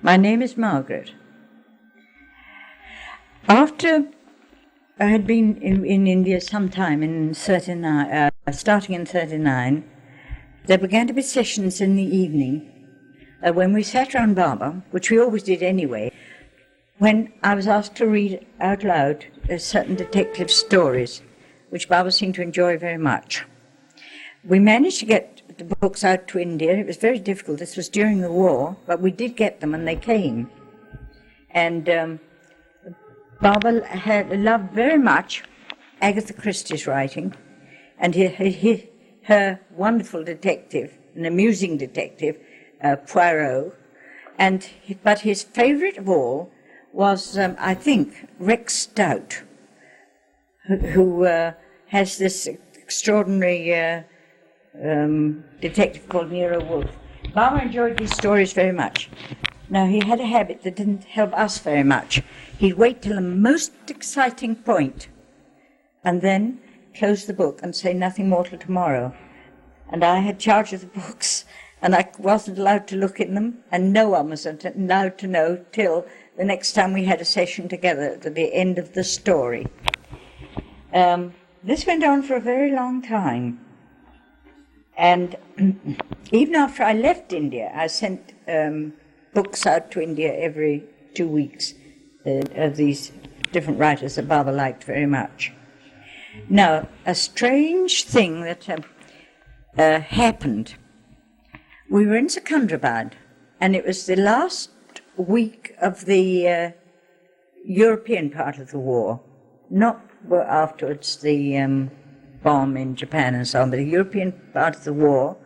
My name is Margaret. After I had been in India sometime in 39, starting in 39, there began to be sessions in the evening when we sat round Baba, which we always did anyway, when I was asked to read out loud certain detective stories, which Baba seemed to enjoy very much. We managed to get the books out to India. It was very difficult. This was during the war, but we did get them, and they came. And Baba had loved very much Agatha Christie's writing, and her wonderful detective, an amusing detective, Poirot. But his favourite of all was, I think, Rex Stout, who has this extraordinary detective called Nero Wolfe. Baba enjoyed these stories very much. Now, he had a habit that didn't help us very much. He'd wait till the most exciting point and then close the book and say nothing more till tomorrow. And I had charge of the books, and I wasn't allowed to look in them, and no one was allowed to know till the next time we had a session together at the end of the story. This went on for a very long time. And even after I left India, I sent books out to India every 2 weeks of these different writers that Baba liked very much. Now, a strange thing that happened. We were in Secunderabad, and it was the last week of the European part of the war, not afterwards the bomb in Japan and so on, but the European part of the war.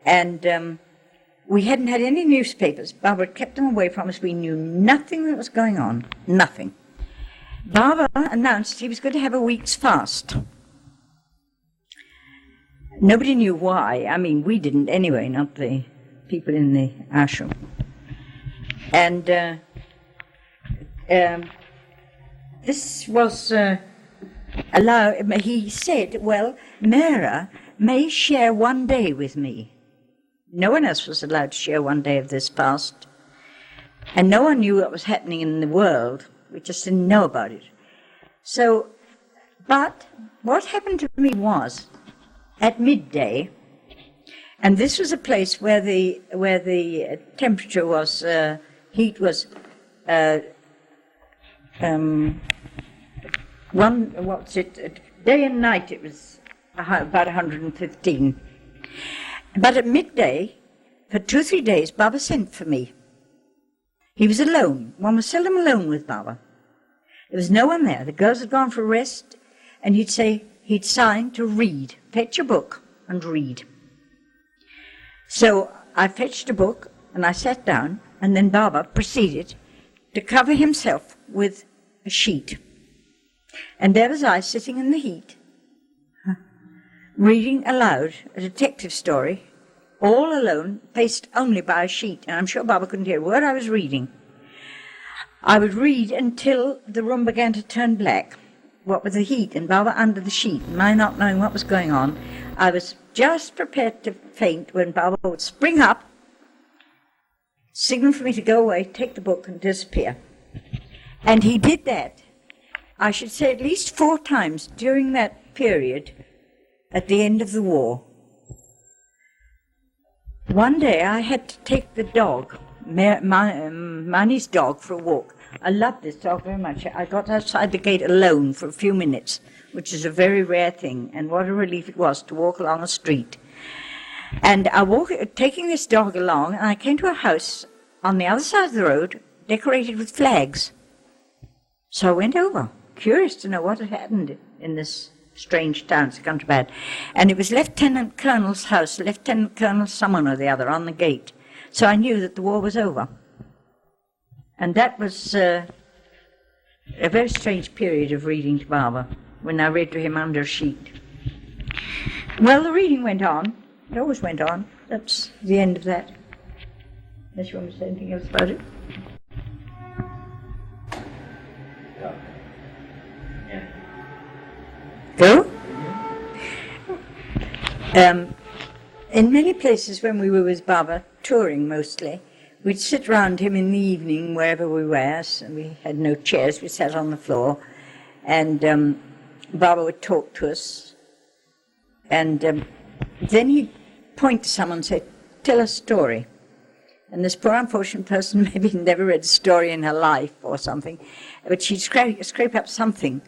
And we hadn't had any newspapers. Baba had kept them away from us. We knew nothing that was going on, nothing. Baba announced he was going to have a week's fast. Nobody knew why. I mean, we didn't anyway, not the people in the ashram. And this was allowed. He said, well, Meher may share one day with me. No one else was allowed to share one day of this fast. And no one knew what was happening in the world. We just didn't know about it. So, but what happened to me was, at midday, and this was a place where the temperature was, heat was, day and night it was about 115. But at midday, for 2 or 3 days, Baba sent for me. He was alone. One was seldom alone with Baba. There was no one there. The girls had gone for rest, and he'd sign to read. Fetch a book and read. So I fetched a book, and I sat down, and then Baba proceeded to cover himself with a sheet. And there was I sitting in the heat, reading aloud a detective story, all alone, faced only by a sheet, and I'm sure Baba couldn't hear a word I was reading. I would read until the room began to turn black, what with the heat, and Baba under the sheet, and I not knowing what was going on. I was just prepared to faint when Baba would spring up, signal for me to go away, take the book, and disappear. And he did that, I should say, at least 4 times during that period at the end of the war. One day I had to take the dog, Mani's dog, for a walk. I loved this dog very much. I got outside the gate alone for a few minutes, which is a very rare thing, and what a relief it was to walk along a street. And taking this dog along, and I came to a house on the other side of the road, decorated with flags. So I went over, curious to know what had happened in this strange town, Secunderabad. And it was Lieutenant Colonel's house, Lieutenant Colonel someone or the other on the gate. So I knew that the war was over. And that was a very strange period of reading to Baba, when I read to him under a sheet. Well, the reading went on. It always went on. That's the end of that. Unless you want to say anything else about it. Go? In many places when we were with Baba, touring mostly, we'd sit round him in the evening wherever we were. So we had no chairs, we sat on the floor, and Baba would talk to us. And then he'd point to someone and say, "Tell a story." And this poor unfortunate person maybe never read a story in her life or something, but she'd scrape up something.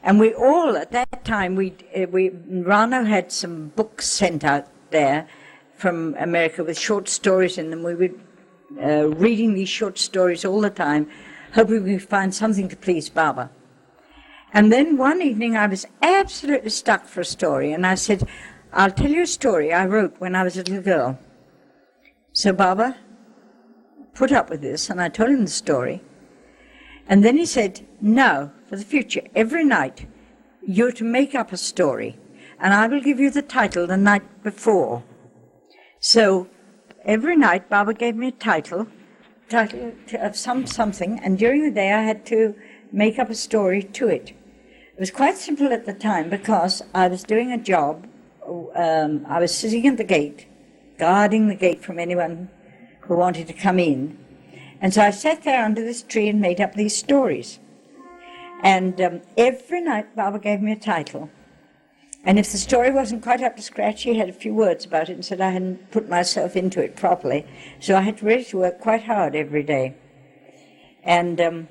And we all, at that time, Rano had some books sent out there from America with short stories in them. We were reading these short stories all the time, hoping we'd find something to please Baba. And then one evening I was absolutely stuck for a story, and I said, "I'll tell you a story I wrote when I was a little girl." So Baba put up with this, and I told him the story. And then he said, "Now, for the future, every night you're to make up a story, and I will give you the title the night before." So every night Baba gave me a title of something, and during the day I had to make up a story to it. It was quite simple at the time because I was doing a job. I was sitting at the gate, guarding the gate from anyone who wanted to come in. And so I sat there under this tree and made up these stories. And every night Baba gave me a title. And if the story wasn't quite up to scratch, he had a few words about it and said I hadn't put myself into it properly. So I had really to work quite hard every day. And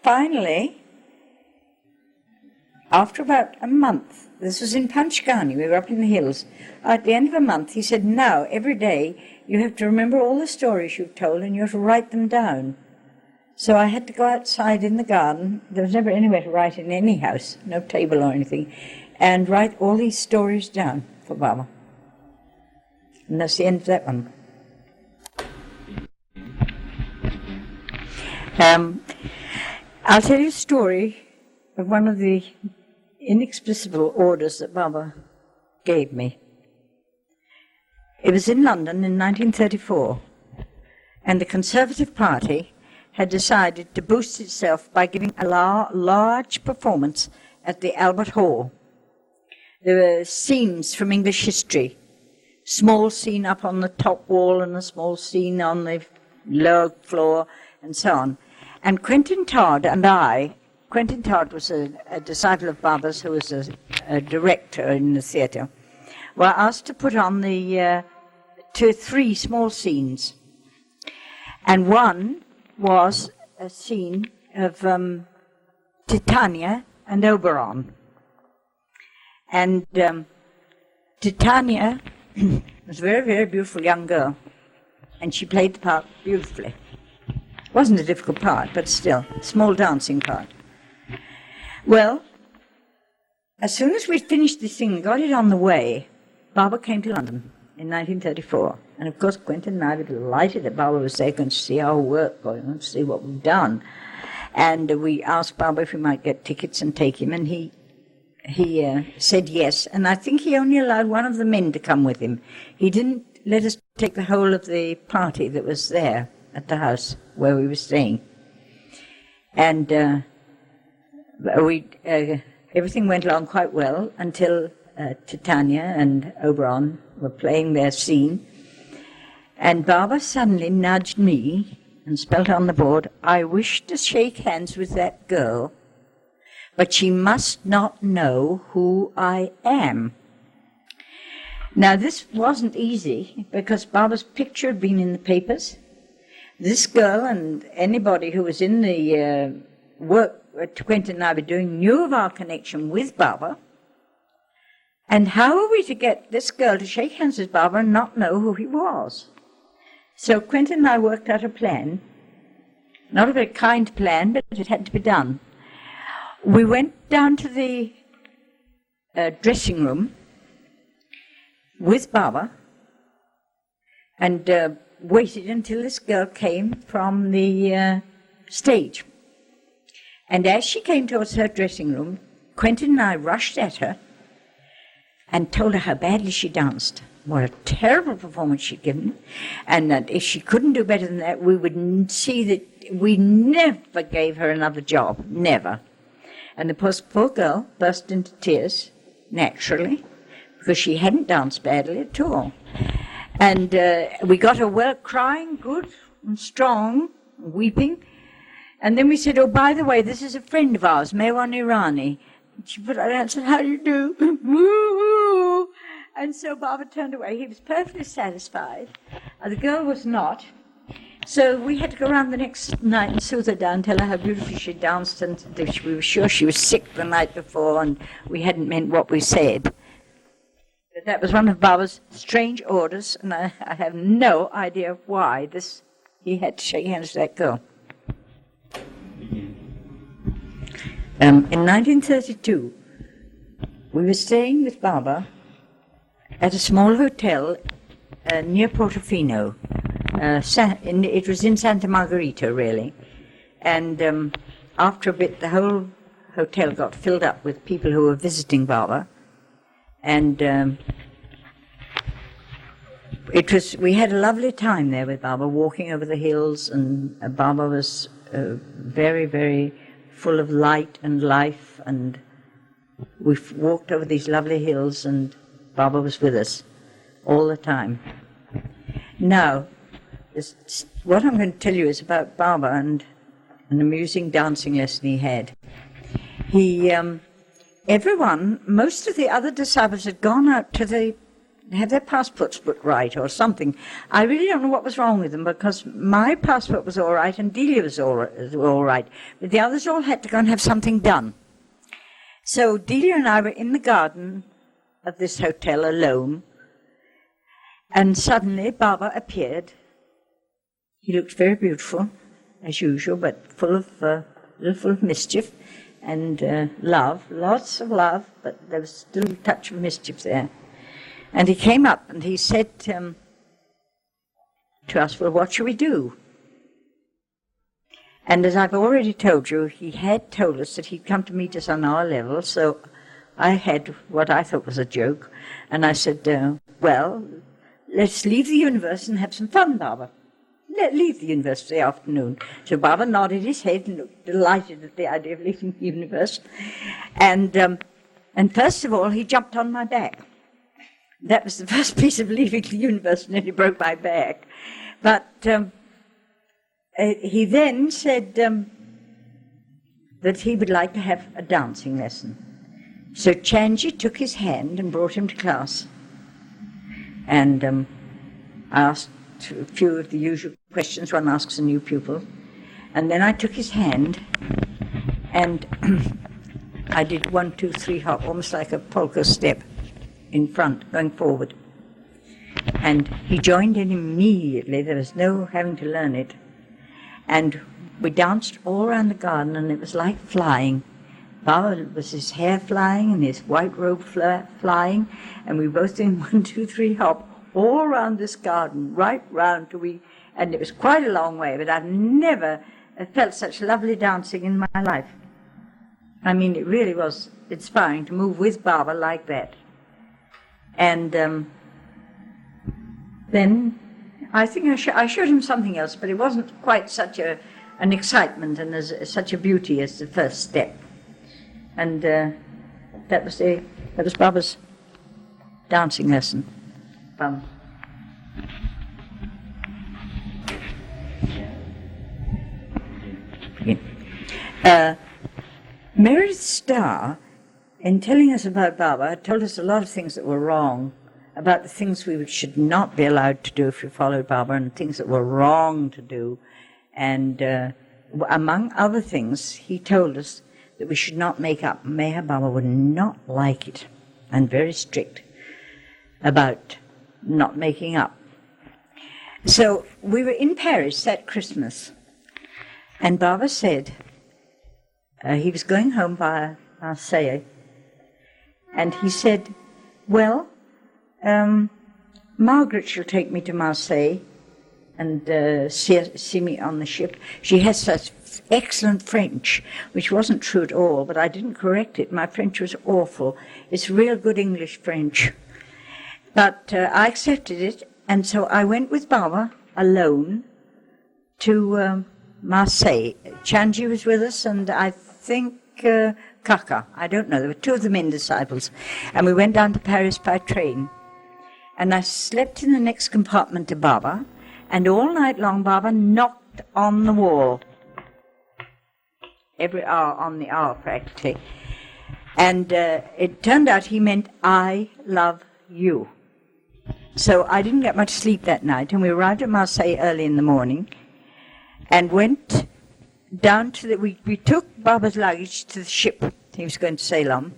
finally, after about a month, this was in Panchgani, we were up in the hills, at the end of a month he said, "Now, every day you have to remember all the stories you've told and you have to write them down." So I had to go outside in the garden. There was never anywhere to write in any house, no table or anything, and write all these stories down for Baba. And that's the end of that one. I'll tell you a story of one of the inexplicable orders that Baba gave me. It was in London in 1934, and the Conservative Party had decided to boost itself by giving a large performance at the Albert Hall. There were scenes from English history, small scene up on the top wall and a small scene on the lower floor, and so on. And Quentin Todd and I, Quentin Todd was a disciple of Baba's who was a director in the theatre, were asked to put on the 2 or 3 small scenes. And one was a scene of Titania and Oberon. And Titania was a very, very beautiful young girl, and she played the part beautifully. It wasn't a difficult part, but still, a small dancing part. Well, as soon as we'd finished this thing and got it on the way, Baba came to London in 1934. And of course, Quentin and I were delighted that Baba was there, going to see our work going on, to see what we've done. And we asked Baba if we might get tickets and take him, and he said yes. And I think he only allowed one of the men to come with him. He didn't let us take the whole of the party that was there at the house where we were staying. And everything went along quite well until Titania and Oberon were playing their scene. And Baba suddenly nudged me and spelt on the board, "I wish to shake hands with that girl, but she must not know who I am." Now, this wasn't easy because Baba's picture had been in the papers. This girl and anybody who was in the work that Quentin and I were doing knew of our connection with Baba. And how were we to get this girl to shake hands with Baba and not know who he was? So Quentin and I worked out a plan, not a very kind plan, but it had to be done. We went down to the dressing room with Baba and waited until this girl came from the stage. And as she came towards her dressing room, Quentin and I rushed at her and told her how badly she danced, what a terrible performance she'd given, and that if she couldn't do better than that, we would see that we never gave her another job, never. And the poor girl burst into tears, naturally, because she hadn't danced badly at all. And we got her well, crying, good and strong, weeping. And then we said, oh, by the way, this is a friend of ours, Mehwan Irani. And she put her hand and said, how do you do? Woo! And so Baba turned away. He was perfectly satisfied. The girl was not. So we had to go around the next night and soothe her down, tell her how beautifully she danced, and we were sure she was sick the night before, and we hadn't meant what we said. But that was one of Baba's strange orders, and I have no idea why he had to shake hands with that girl. In 1932, we were staying with Baba at a small hotel near Portofino. It was in Santa Margherita, really. And after a bit, the whole hotel got filled up with people who were visiting Baba. And we had a lovely time there with Baba, walking over the hills, and Baba was very, very full of light and life, and we walked over these lovely hills, and Baba was with us all the time. Now, what I'm going to tell you is about Baba and an amusing dancing lesson he had. Most of the other disciples had gone out to have their passports put right or something. I really don't know what was wrong with them, because my passport was all right and Delia was all right, but the others all had to go and have something done. So Delia and I were in the garden of this hotel alone, and suddenly Baba appeared. He looked very beautiful, as usual, but full of mischief and love, lots of love, but there was still a touch of mischief there. And he came up and he said to us, well, what shall we do? And as I've already told you, he had told us that he'd come to meet us on our level, so I had what I thought was a joke, and I said, well, let's leave the universe and have some fun, Baba. Leave the universe for the afternoon. So Baba nodded his head and looked delighted at the idea of leaving the universe. And first of all, he jumped on my back. That was the first piece of leaving the universe, and nearly broke my back. But he then said that he would like to have a dancing lesson. So Chanji took his hand and brought him to class. And I asked a few of the usual questions one asks a new pupil. And then I took his hand and I did 1, 2, 3 hop, almost like a polka step in front, going forward. And he joined in immediately. There was no having to learn it. And we danced all around the garden, and it was like flying. Baba was his hair flying and his white robe flying, and we both doing 1, 2, 3 hop all around this garden, right round to and it was quite a long way, but I've never felt such lovely dancing in my life. I mean, it really was inspiring to move with Baba like that. And then I think I showed him something else, but it wasn't quite such an excitement and such a beauty as the first step. And that was Baba's dancing lesson. Meredith Starr, in telling us about Baba, told us a lot of things that were wrong, about the things we should not be allowed to do if we followed Baba, and things that were wrong to do. And among other things, he told us that we should not make up. Meher Baba would not like it, and very strict about not making up. So we were in Paris that Christmas, and Baba said he was going home via Marseille, and he said, well, Margaret shall take me to Marseille and see me on the ship. She has such excellent French, which wasn't true at all, but I didn't correct it. My French was awful. It's real good English French. But I accepted it, and so I went with Baba alone to Marseille. Chanji was with us, and I think Kaka, I don't know, there were 2 of the men disciples. And we went down to Paris by train. And I slept in the next compartment to Baba, and all night long Baba knocked on the wall. Every hour, on the hour practically. And it turned out he meant, I love you. So I didn't get much sleep that night, and we arrived at Marseille early in the morning, and went down to the, we took Baba's luggage to the ship he was going to sail on,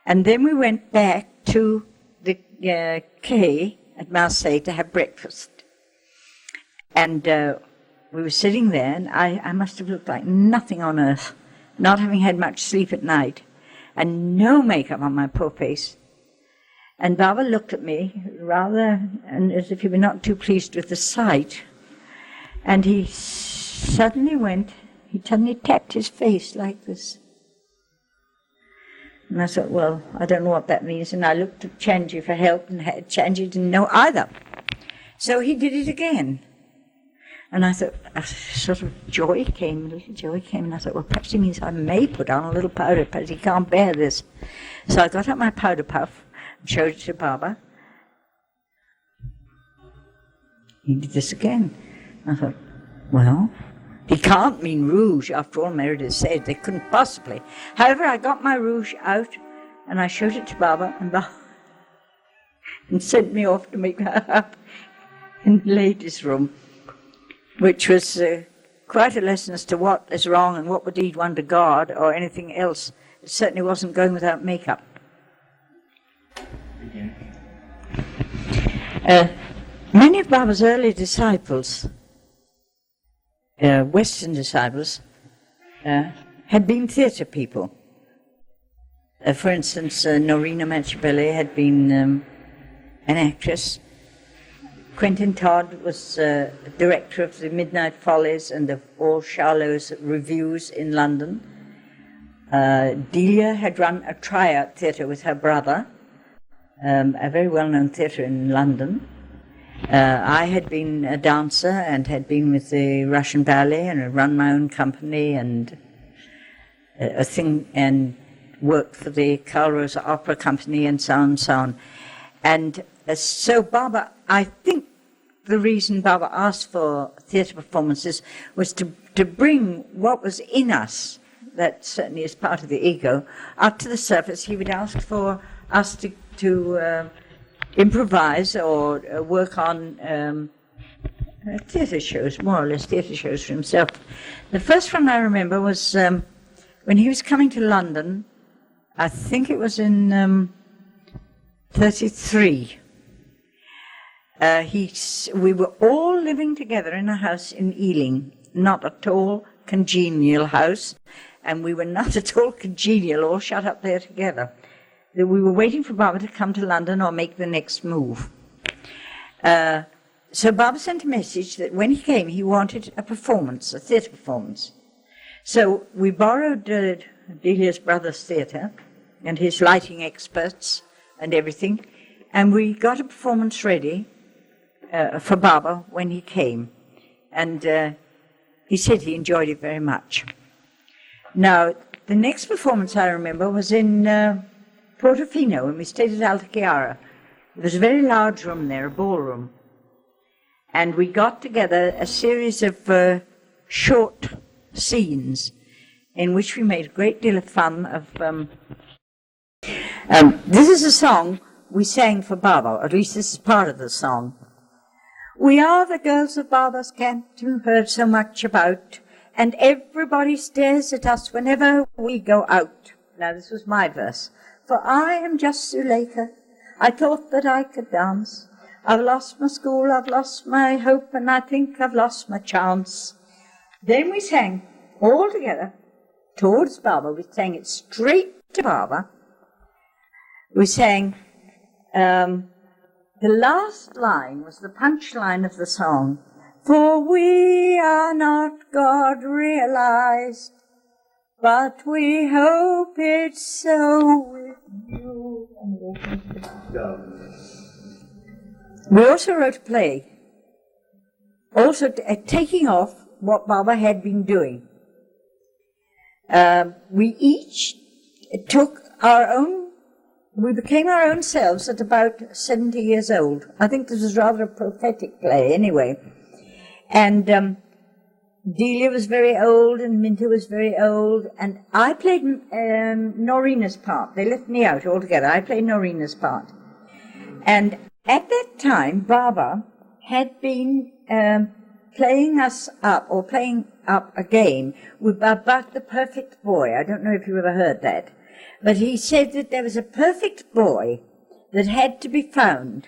and then we went back to the quay at Marseille to have breakfast. And we were sitting there, and I must have looked like nothing on earth, not having had much sleep at night, and no makeup on my poor face. And Baba looked at me rather and as if he were not too pleased with the sight. And he suddenly tapped his face like this. And I thought, well, I don't know what that means. And I looked at Chanji for help, and Chanji didn't know either. So he did it again. And I thought, a sort of little joy came, and I thought, well, perhaps he means I may put on a little powder, because he can't bear this. So I got out my powder puff, showed it to Baba. He did this again. I thought, well, he can't mean rouge. After all, Meredith said they couldn't possibly. However, I got my rouge out, and I showed it to Baba, and sent me off to make her up in the ladies' room, which was quite a lesson as to what is wrong and what would lead one to God or anything else. It certainly wasn't going without makeup. Many of Baba's early disciples, Western disciples, had been theatre people. For instance, Norina Machiavelli had been an actress. Quentin Todd was director of the Midnight Follies and of all Charlot's revues in London. Delia had run a tryout theatre with her brother, a very well-known theatre in London. I had been a dancer and had been with the Russian ballet and had run my own company and and worked for the Carl Rosa Opera Company and so on and so on. And so Baba, I think the reason Baba asked for theatre performances was to bring what was in us, that certainly is part of the ego, up to the surface. He would ask for us to improvise or work on theatre shows, more or less theatre shows for himself. The first one I remember was when he was coming to London. I think it was in 1933. We were all living together in a house in Ealing, not at all congenial house, and we were not at all congenial, all shut up there together. We were waiting for Baba to come to London or make the next move. So Baba sent a message that when he came, he wanted a performance, a theatre performance. So we borrowed Delia's brother's theatre and his lighting experts and everything, and we got a performance ready for Baba when he came. And he said he enjoyed it very much. Now, the next performance I remember was in Portofino, when we stayed at Alta Chiara. There was a very large room there, a ballroom. And we got together a series of short scenes in which we made a great deal of fun of... this is a song we sang for Baba, or at least this is part of the song. We are the girls of Baba's camp you heard so much about, and everybody stares at us whenever we go out. Now, this was my verse. For I am just Zuleika. I thought that I could dance. I've lost my school, I've lost my hope, and I think I've lost my chance. Then we sang all together towards Baba. We sang it straight to Baba. We sang, the last line was the punchline of the song. For we are not God realized, but we hope it's so with you. We also wrote a play, also taking off what Baba had been doing. We each took our own we became our own selves at about 70 years old. I think this was rather a prophetic play anyway. And Delia was very old and Minta was very old, and I played Norina's part. They left me out altogether. I played Norina's part. And at that time, Baba had been playing us up, or playing up a game about the perfect boy. I don't know if you ever heard that. But he said that there was a perfect boy that had to be found,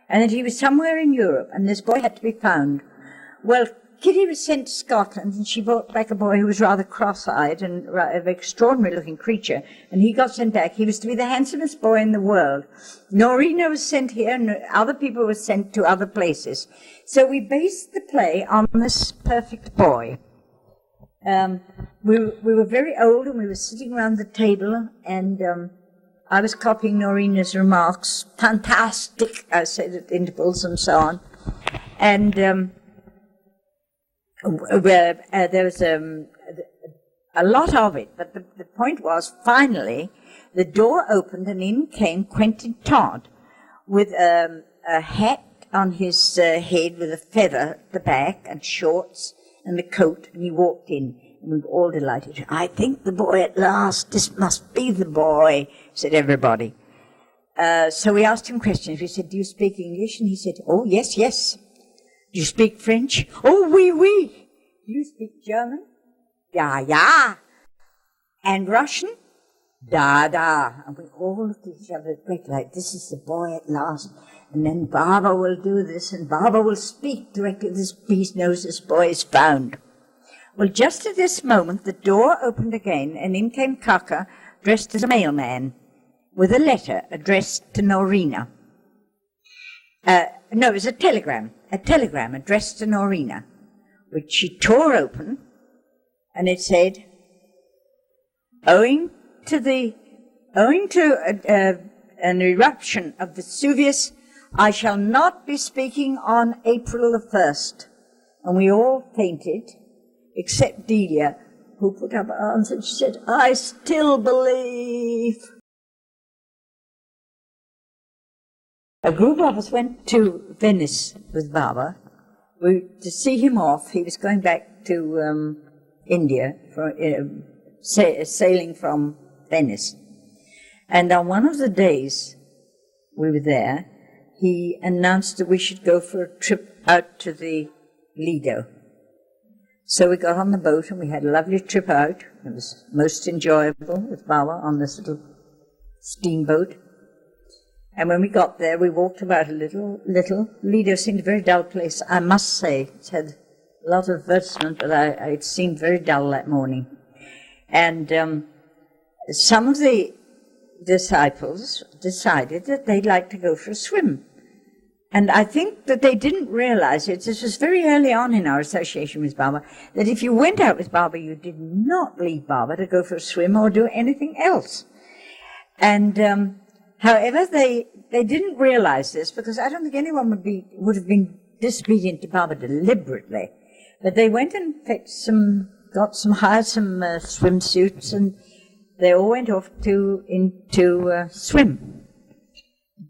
and that he was somewhere in Europe, and this boy had to be found. Well, Kitty was sent to Scotland, and she brought back a boy who was rather cross-eyed and an extraordinary-looking creature, and he got sent back. He was to be the handsomest boy in the world. Norina was sent here, and other people were sent to other places. So we based the play on this perfect boy. We were very old, and we were sitting around the table, and I was copying Norina's remarks. Fantastic, I said at intervals and so on. And there was a lot of it, but the point was, finally, the door opened and in came Quentin Todd with a hat on his head with a feather at the back and shorts and a coat, and he walked in, and we were all delighted. "I think the boy at last, this must be the boy," said everybody. So we asked him questions. We said, "Do you speak English?" And he said, "Oh, yes, yes." "Do you speak French?" "Oh, oui, oui." "Do you speak German?" "Ja, ja." "And Russian?" "Da, da." And we all looked at each other great like, this is the boy at last. And then Baba will do this, and Baba will speak directly. This beast knows this boy is found. Well, just at this moment, the door opened again, and in came Kaka, dressed as a mailman, with a letter addressed to Norina. No, it was a telegram addressed to Norina, which she tore open, and it said, owing to an eruption of Vesuvius, I shall not be speaking on April the 1st. And we all fainted, except Delia, who put up her arms and she said, "I still believe." A group of us went to Venice with Baba to see him off. He was going back to India, sailing from Venice. And on one of the days we were there, he announced that we should go for a trip out to the Lido. So we got on the boat and we had a lovely trip out. It was most enjoyable with Baba on this little steamboat. And when we got there, we walked about a little. Lido seemed a very dull place, I must say. It had a lot of advertisement, but it seemed very dull that morning. And some of the disciples decided that they'd like to go for a swim. And I think that they didn't realize it. This was very early on in our association with Baba, that if you went out with Baba, you did not leave Baba to go for a swim or do anything else. And however, they didn't realize this, because I don't think anyone would have been disobedient to Baba deliberately. But they went and hired some swimsuits, and they all went off to swim.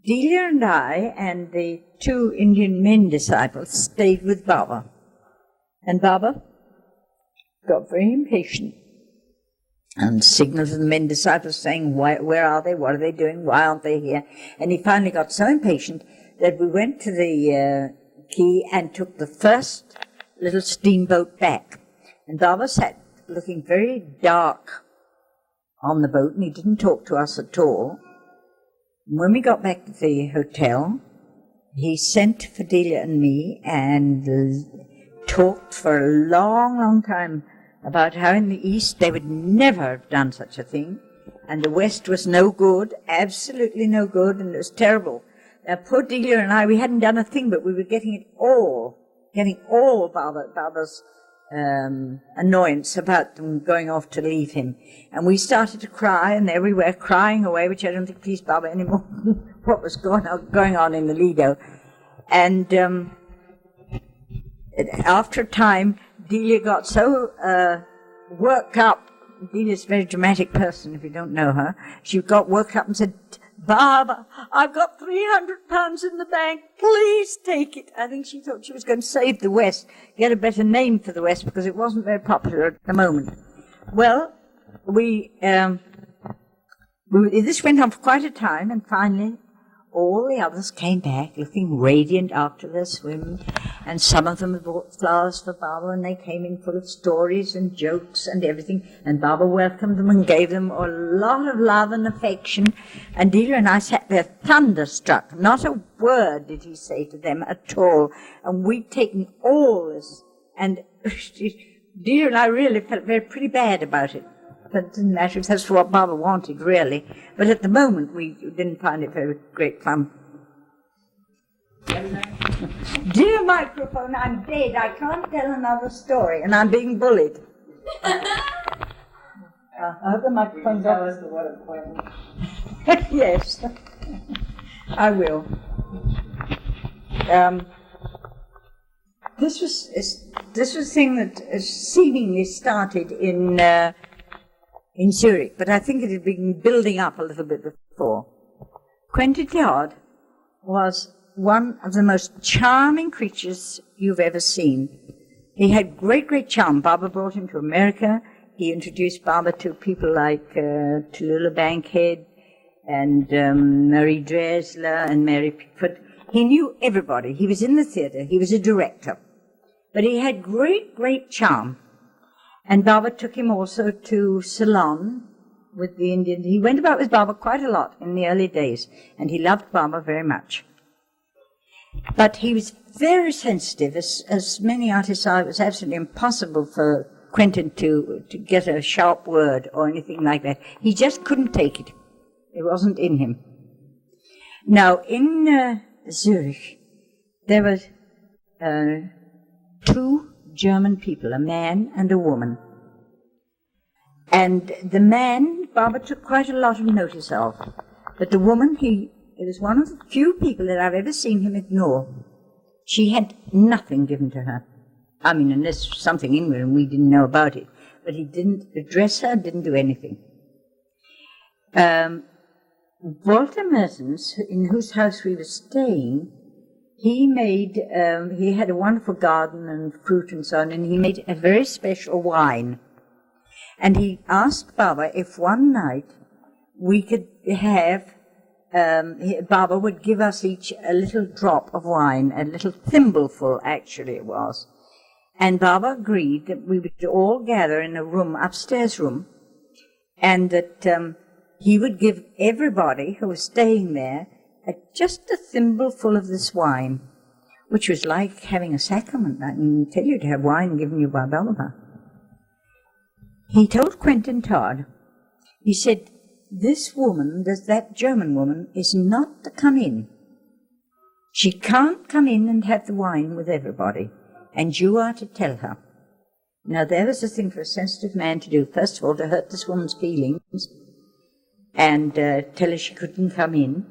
Delia and I and the 2 Indian men disciples stayed with Baba. And Baba got very impatient and signaled to the men disciples saying, where are they? What are they doing? Why aren't they here? And he finally got so impatient that we went to the quay and took the first little steamboat back. And Baba sat looking very dark on the boat, and he didn't talk to us at all. When we got back to the hotel, he sent for Delia and me and talked for a long, long time about how in the East they would never have done such a thing, and the West was no good, absolutely no good, and it was terrible. Now, poor Delia and I, we hadn't done a thing, but we were getting all Baba's annoyance about them going off to leave him. And we started to cry, and there we were crying away, which I don't think pleased Baba anymore, what was going on in the Lido. And after a time, Delia got so worked up. Delia's a very dramatic person, if you don't know her. She got worked up and said, "Baba, I've got £300 in the bank. Please take it." I think she thought she was going to save the West, get a better name for the West, because it wasn't very popular at the moment. Well, this went on for quite a time, and finally all the others came back looking radiant after their swim, and some of them had brought flowers for Baba, and they came in full of stories and jokes and everything, and Baba welcomed them and gave them a lot of love and affection, and Delia and I sat there thunderstruck. Not a word did he say to them at all, and we'd taken all this, and Delia and I really felt pretty bad about it. But it didn't matter if that's what Baba wanted, really. But at the moment, we didn't find it very great fun. Dear microphone, I'm dead. I can't tell another story, and I'm being bullied. I hope the microphone's off. Tell us the word point. Yes, I will. This was a thing that seemingly started in Zurich, but I think it had been building up a little bit before. Quentin Todd was one of the most charming creatures you've ever seen. He had great charm. Baba brought him to America. He introduced Baba to people like Tallulah Bankhead and Marie Dressler and Mary Pickford. He knew everybody. He was in the theatre. He was a director. But he had great charm. And Baba took him also to Ceylon with the Indians. He went about with Baba quite a lot in the early days, and he loved Baba very much. But he was very sensitive. As many artists are, it was absolutely impossible for Quentin to get a sharp word or anything like that. He just couldn't take it. It wasn't in him. Now, in Zurich, there were two German people, a man and a woman. And the man, Baba took quite a lot of notice of. But the woman, it was one of the few people that I've ever seen him ignore. She had nothing given to her. I mean, unless something in her and we didn't know about it. But he didn't address her, didn't do anything. Walter Mertens, in whose house we were staying, he had a wonderful garden and fruit and so on, and he made a very special wine. And he asked Baba if one night we could have, Baba would give us each a little drop of wine, a little thimbleful actually it was. And Baba agreed that we would all gather in a room, upstairs room, and that he would give everybody who was staying there just a thimbleful of this wine, which was like having a sacrament. I can tell you to have wine given you by Baba. He told Quentin Todd, he said, "This woman, that German woman, is not to come in. She can't come in and have the wine with everybody, and you are to tell her." Now, there was a thing for a sensitive man to do. First of all, to hurt this woman's feelings and tell her she couldn't come in.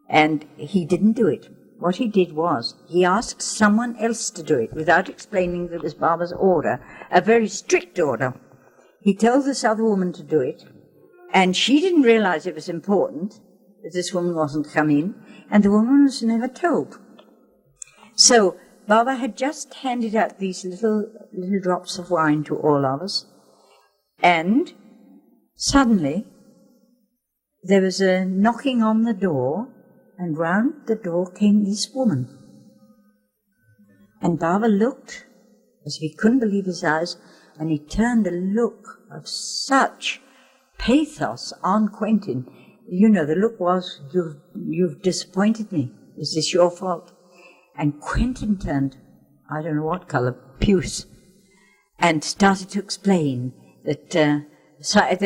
And he didn't do it. What he did was, he asked someone else to do it without explaining that it was Baba's order, a very strict order. He told this other woman to do it, and she didn't realize it was important that this woman wasn't to come in, and the woman was never told. So Baba had just handed out these little drops of wine to all of us, and suddenly there was a knocking on the door, and round the door came this woman. And Baba looked as if he couldn't believe his eyes, and he turned a look of such pathos on Quentin. You know, the look was, "You've disappointed me. Is this your fault?" And Quentin turned, I don't know what colour, puce, and started to explain that there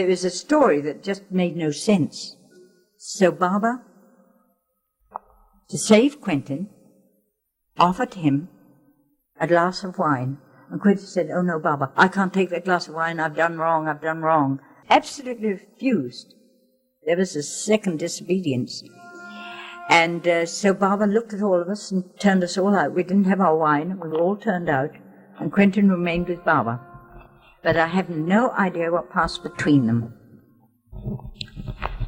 was a story that just made no sense. So Baba, to save Quentin, offered him a glass of wine. And Quentin said, "Oh no, Baba, I can't take that glass of wine. I've done wrong. Absolutely refused. There was a second disobedience. And so Baba looked at all of us and turned us all out. We didn't have our wine. We were all turned out. And Quentin remained with Baba. But I have no idea what passed between them.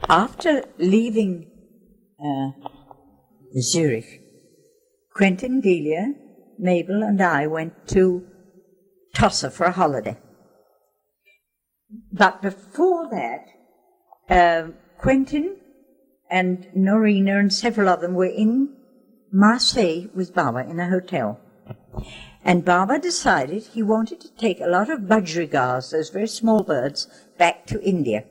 After leaving Zurich. Quentin, Delia, Mabel and I went to Tossa for a holiday. But before that, Quentin and Norina and several of them were in Marseille with Baba in a hotel. And Baba decided he wanted to take a lot of budgerigars, those very small birds, back to India.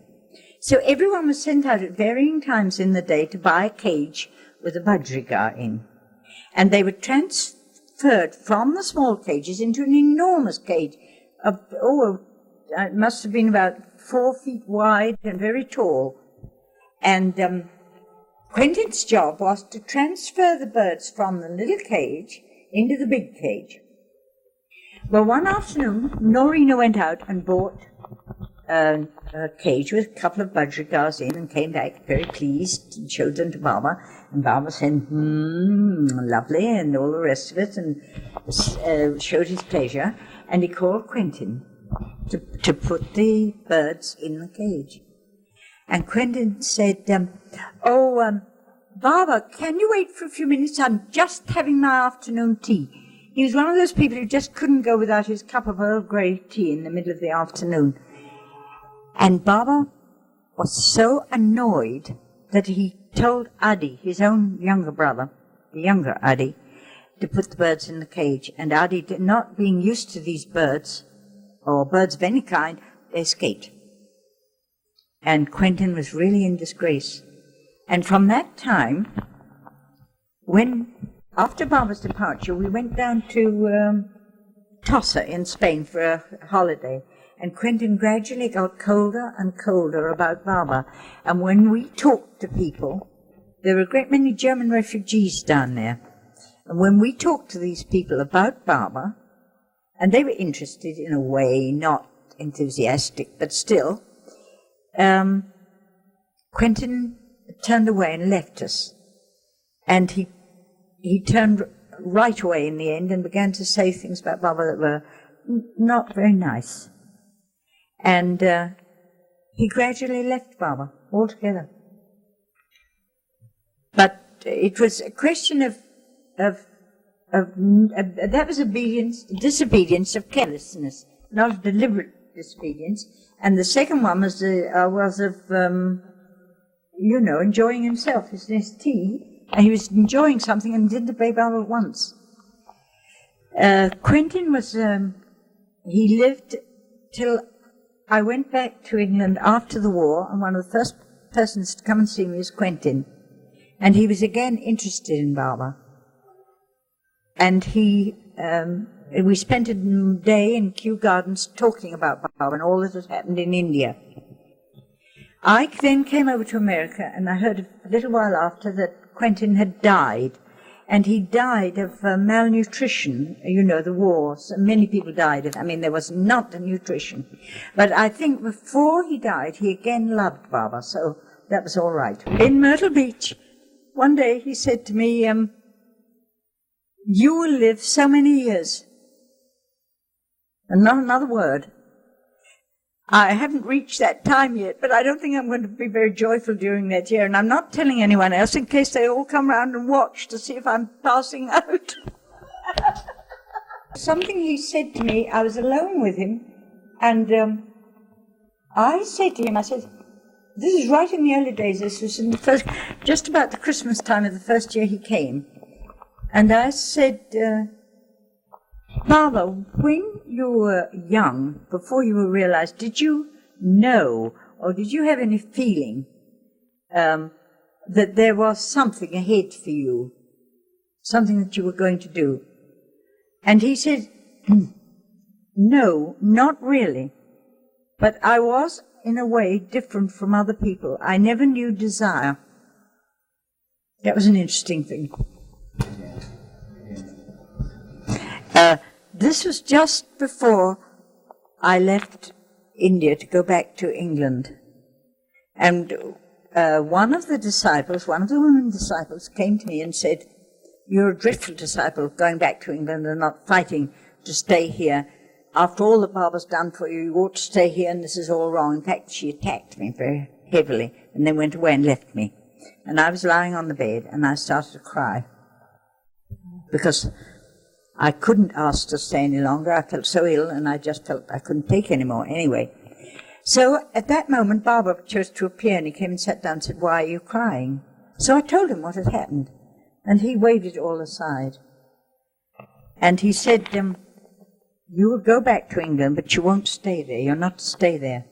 So everyone was sent out at varying times in the day to buy a cage with a budgerigar in. And they were transferred from the small cages into an enormous cage of, it must have been about 4 feet wide and very tall. And Quentin's job was to transfer the birds from the little cage into the big cage. Well, one afternoon, Norina went out and bought a cage with a couple of budgerigars in and came back very pleased and showed them to Baba. And Baba said, lovely, and all the rest of it, and showed his pleasure. And he called Quentin to put the birds in the cage. And Quentin said, Baba, can you wait for a few minutes? I'm just having my afternoon tea. He was one of those people who just couldn't go without his cup of Earl Grey tea in the middle of the afternoon. And Baba was so annoyed that he told Adi, his own younger brother, the younger Adi, to put the birds in the cage. And Adi, not being used to these birds, or birds of any kind, they escaped. And Quentin was really in disgrace. And from that time, after Baba's departure, we went down to Tossa in Spain for a holiday. And Quentin gradually got colder and colder about Baba. And when we talked to people, there were a great many German refugees down there. And when we talked to these people about Baba, and they were interested in a way, not enthusiastic, but still, Quentin turned away and left us. And he turned right away in the end and began to say things about Baba that were not very nice. And he gradually left Baba altogether. But it was a question of that was disobedience of carelessness, not of deliberate disobedience. And the second one was of enjoying himself, his tea, and he was enjoying something and didn't obey Baba once. Quentin was, he lived till I went back to England after the war, and one of the first persons to come and see me was Quentin. And he was again interested in Baba. And we spent a day in Kew Gardens talking about Baba and all that had happened in India. I then came over to America, and I heard a little while after that Quentin had died. And he died of malnutrition, the war. So many people died of, there was not the nutrition. But I think before he died, he again loved Baba, so that was all right. In Myrtle Beach, one day he said to me, you will live so many years. And not another word. I haven't reached that time yet, but I don't think I'm going to be very joyful during that year. And I'm not telling anyone else in case they all come round and watch to see if I'm passing out. Something he said to me, I was alone with him, and I said to him, this is right in the early days, this was in just about the Christmas time of the first year he came. And I said, Baba, when you were young, before you were realized, did you know or did you have any feeling that there was something ahead for you, something that you were going to do? And he said, no, not really. But I was, in a way, different from other people. I never knew desire. That was an interesting thing. This was just before I left India to go back to England. And one of the women disciples came to me and said, you're a dreadful disciple going back to England and not fighting to stay here. After all that Baba's done for you, you ought to stay here and this is all wrong. In fact, she attacked me very heavily and then went away and left me. and I was lying on the bed, and I started to cry because I couldn't ask to stay any longer. I felt so ill, and I just felt I couldn't take any more anyway. So at that moment, Baba chose to appear, and he came and sat down and said, "Why are you crying?" So I told him what had happened, and he waved it all aside. And he said, "You will go back to England, but you won't stay there. You're not to stay there.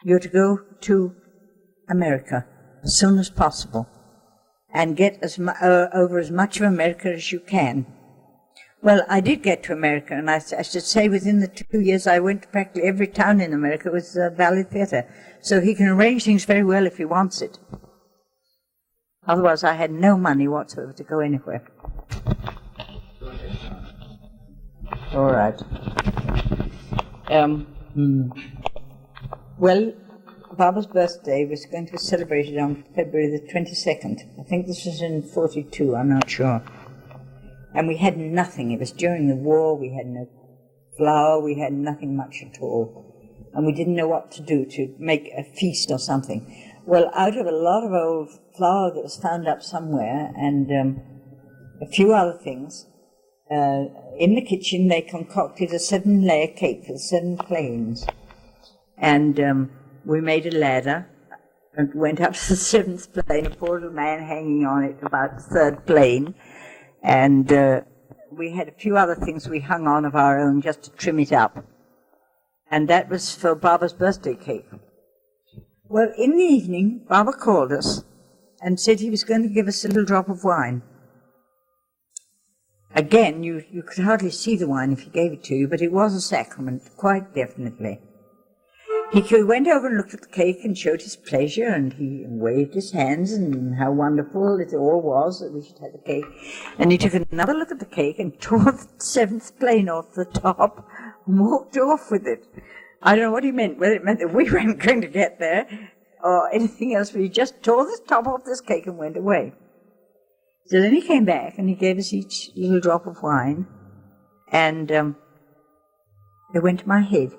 You're to go to America as soon as possible and get over as much of America as you can." Well, I did get to America, and I should say within the 2 years I went to practically every town in America with ballet theatre. So he can arrange things very well if he wants it. Otherwise, I had no money whatsoever to go anywhere. All right. Well, Baba's birthday was going to be celebrated on February the 22nd. I think this was in 42, I'm not sure. And we had nothing. It was during the war. We had no flour. We had nothing much at all. And we didn't know what to do to make a feast or something. Well, out of a lot of old flour that was found up somewhere and a few other things, in the kitchen they concocted a 7-layer cake for the 7 planes. And we made a ladder and went up to the 7th plane, a poor little man hanging on it about the 3rd plane. And we had a few other things we hung on of our own just to trim it up. And that was for Baba's birthday cake. Well, in the evening, Baba called us and said he was going to give us a little drop of wine. Again, you could hardly see the wine if he gave it to you, but it was a sacrament, quite definitely. He went over and looked at the cake and showed his pleasure, and he waved his hands and how wonderful it all was that we should have the cake. And he took another look at the cake and tore the 7th plane off the top and walked off with it. I don't know what he meant, whether it meant that we weren't going to get there or anything else, but he just tore the top off this cake and went away. So then he came back and he gave us each little drop of wine, and it went to my head.